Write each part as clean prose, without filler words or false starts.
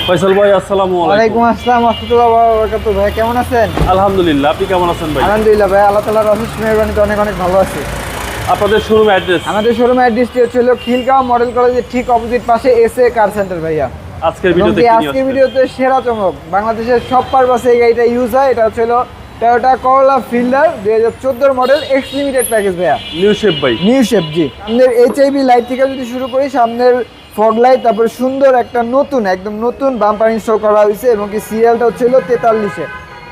ফয়সাল ভাই আসসালামু আলাইকুম। ওয়ালাইকুম আসসালাম ওয়া রাহমাতুল্লাহি ওয়া বারাকাতুহু। ভাই কেমন আছেন? আলহামদুলিল্লাহ, আপনি কেমন আছেন ভাই? আলহামদুলিল্লাহ ভাই, আল্লাহ তাআলার অশেষ মেহেরবানিতে অনেক অনেক ভালো আছি। আপনাদের শোরুম অ্যাড্রেস? আমাদের শোরুম অ্যাড্রেসটি হচ্ছে খিলগাঁও মডেল কলেজের ঠিক অপোজিট পাশে এসএ কার সেন্টার ভাইয়া। আজকের ভিডিওতে আজকের ভিডিওতে সেরা চমক, বাংলাদেশের সব পারপাসে এই গাড়িটা ইউজ হয়। এটা হচ্ছে টয়োটা করোলা fielder 2014 model x limited package ভাইয়া। নিউ শেপ ভাই, নিউ শেপ জি। আমাদের এইচআইবি লাইট থেকে যদি শুরু করি, সামনের ফগ লাইট, তারপরে সুন্দর একটা নতুন একদম নতুন বাম্পার ইনস্টল করা হয়েছে এবং কি সিরিয়ালটা হচ্ছে 43-এ।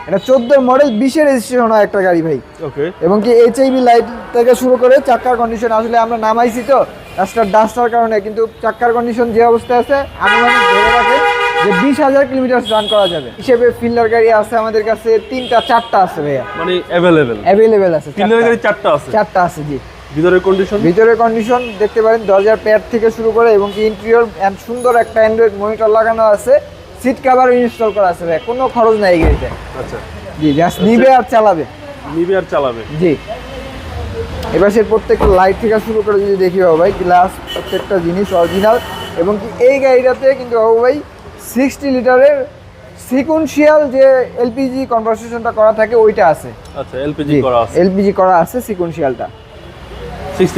এটা 14 মডেল 20-এ রেজিস্ট্রেশন হয় একটা গাড়ি ভাই। ওকে। এবং কি এইচআইবি লাইট থেকে শুরু করে চাক্কার কন্ডিশন, আসলে আমরা নামাইছি তো রাস্তার ডাস্টার কারণে, কিন্তু চাক্কার কন্ডিশন যে অবস্থায় আছে আনুমানিক ধরে রাখে যে 20,000 কিলোমিটার রান করা যাবে। হিসেবে ফিল্ডার গাড়ি আছে আমাদের কাছে 3-4টা আছে ভাইয়া, মানে অ্যাভেলেবল আছে। ফিল্ডার গাড়ি 4টা আছে জি। ভিতরের কন্ডিশন দেখতে পারেন, দরজার প্যাড থেকে শুরু করে এবং কি ইন্টেরিয়র এন্ড সুন্দর একটা অ্যান্ড্রয়েড মনিটর লাগানো আছে, সিট কভার ইনস্টল করা আছে ভাই। কোনো খরচ নাই এই গাড়িতে। আচ্ছা জি, জাস্ট নিবে আর চালাবে। জি। এবার সে প্রত্যেকটা লাইট থেকে শুরু করে যদি দেখি বাবু ভাই, গ্লাস প্রত্যেকটা জিনিস অরিজিনাল। এবং কি এই গাড়িটাতে কিন্তু বাবু ভাই 60 লিটারের সিকুয়েন্সিয়াল যে এলপিজি কনভার্সেশনটা করা থাকে ওইটা আছে। আচ্ছা, এলপিজি করা আছে সিকুয়েন্সিয়ালটা 60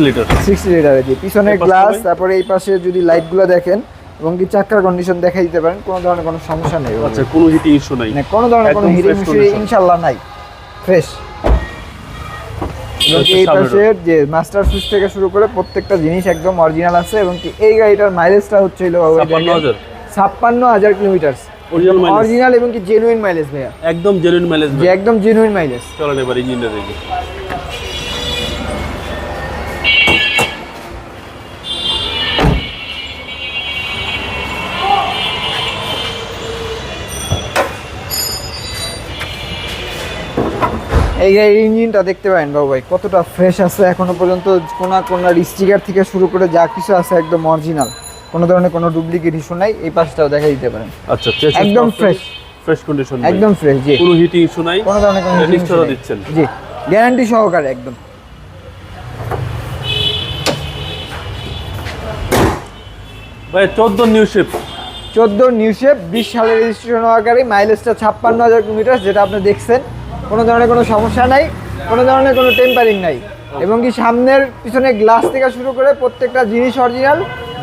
লিটারের। জি, পিছনের গ্লাস, তারপরে এই পাশে যদি লাইটগুলো দেখেন এবং কি চাক্কার কন্ডিশন দেখাই দিতে পারেন, কোনো ধরনের কোনো সমস্যা নেই। আচ্ছা, কোনো হিটিং ইস্যু নাই, না কোনো ধরনের কোনো হিটিং ইস্যু ইনশাআল্লাহ নাই, ফ্রেশ। এবং এই পাশের যে মাস্টার সুইচ থেকে শুরু করে প্রত্যেকটা জিনিস একদম অরিজিনাল আছে। এবং কি এই গাড়িটার মাইলেজটা হচ্ছে 56,000 কিলোমিটার অরিজিনাল এবং কি জেনুইন মাইলেজ ভাইয়া। একদম জেনুইন মাইলেজ, যে একদম জেনুইন মাইলেজ। চলেন এবার ইঞ্জিনটা দেখি। এই গাড়ির ইঞ্জিনটা দেখতে পারেন বাবু ভাই কতটা ফ্রেশ আছে, এখনো পর্যন্ত কোনার স্টিকার থেকে শুরু করে যা কিছু আছে একদম অরিজিনাল, কোনো ধরনের কোনো ডুপ্লিকেট ইস্যু নাই। এই পাশটাও দেখা দিতে পারেন। আচ্ছা, একদম ফ্রেশ কন্ডিশন, একদম ফ্রেশ জি। কোনো হিটিং ইস্যু নাই, কোনো ধরনের কোনো হিটিং ইস্যু দিচ্ছেন জি, গ্যারান্টি সহকারে একদম। ভাই 14 নিউ শেপ 20 সালে রেজিস্ট্রেশন হওয়া গাড়ি, মাইলেজটা 56,000 কিলোমিটার, যেটা আপনি দেখছেন। কোনো ধরনের কোনো সমস্যা নাই, কোনো ধরনের কোনো টেম্পারিং নাই। এবং কি সামনের পিছনে গ্লাস থেকে শুরু করে প্রত্যেকটা জিনিস অরিজিনাল,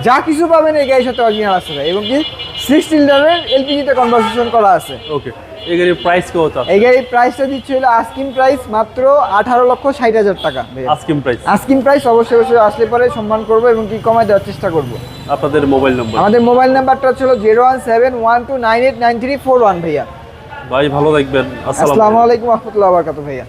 যা কিছু পাবেন এই গাড়ির সাথে অরিজিনাল আছে ভাই। এবং কি 60 লিটারের এলপিজিতে কনভার্সেশন করা আছে। ওকে। এই গাড়ির প্রাইস কত? এই গাড়ির প্রাইসটা দিচ্ছে আস্কিং প্রাইস মাত্র 18,60,000 টাকা। আস্কিং প্রাইস অবশ্যই আসলে পরে সম্মান করবো এবং কি কমায় দেওয়ার চেষ্টা করবো। আপনাদের মোবাইল নাম্বার? আমাদের মোবাইল নাম্বারটা ছিল 01712989341 ভাইয়া। ভাই ভালো থাকবেন। আসসালামু আলাইকুম ওয়া রাহমাতুল্লাহি ওয়া বারাকাতুহু ভাইয়া।